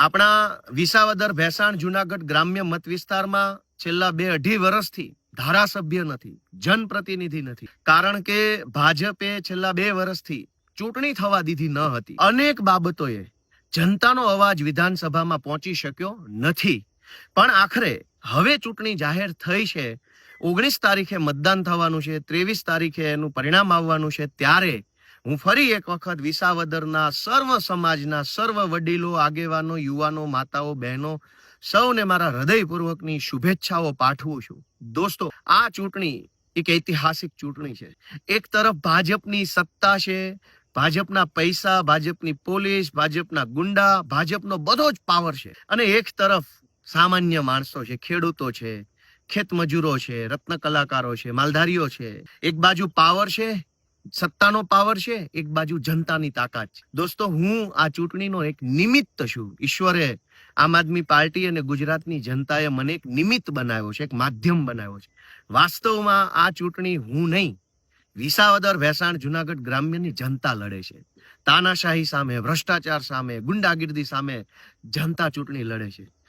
આપણા વિસાવદર, ભેસાણ, જુનાગઢ ગ્રામ્ય મત વિસ્તારમાં છેલ્લા 2-2.5 વર્ષથી ધારાસભ્ય નથી, જનપ્રતિનિધિ નથી. કારણ કે ભાજપે છેલ્લા 2 વર્ષથી ચૂંટણી થવા દીધી ન હતી. અનેક બાબતોએ જનતાનો અવાજ વિધાનસભામાં પહોંચી શક્યો નથી. પણ આખરે હવે ચૂંટણી જાહેર થઈ છે. 19 તારીખે મતદાન થવાનું છે, 23 તારીખે એનું પરિણામ આવવાનું છે. ત્યારે હું ફરી એક વખત વિસાવદરના સર્વ સમાજના સર્વ વડીલો, આગેવાનો, યુવાનો, માતાઓ, બહેનો સૌને મારા હૃદયપૂર્વકની શુભેચ્છાઓ પાઠવું છું. દોસ્તો, આ ચૂંટણી એક ઐતિહાસિક ચૂંટણી છે. એક તરફ ભાજપની સત્તા છે, ભાજપના પૈસા, ભાજપની પોલીસ, ભાજપના ગુંડા, ભાજપનો બધો જ પાવર છે. અને એક તરફ સામાન્ય માણસો છે, ખેડૂતો છે, ખેતમજૂરો છે, રત્ન કલાકારો છે, માલધારીઓ છે. એક બાજુ પાવર છે, સત્તાનો પાવર છે, એક બાજુ જનતાની તાકાત છે. દોસ્તો, હું આ ચૂંટણીનો એક નિમિત્ત છું. ઈશ્વરે, આમ આદમી પાર્ટી અને ગુજરાતની જનતાએ મને એક નિમિત્ત બનાવ્યો છે, એક માધ્યમ બનાવ્યો છે. વાસ્તવમાં આ ચૂંટણી હું નહીં, વિસાવદર, ભેસાણ, જુનાગઢ ગ્રામ્યની જનતા લડે છે. તાનાશાહી સામે, ભ્રષ્ટાચાર સામે, ગુંડાગીર્દી સામે જનતા ચૂંટણી લડે છે.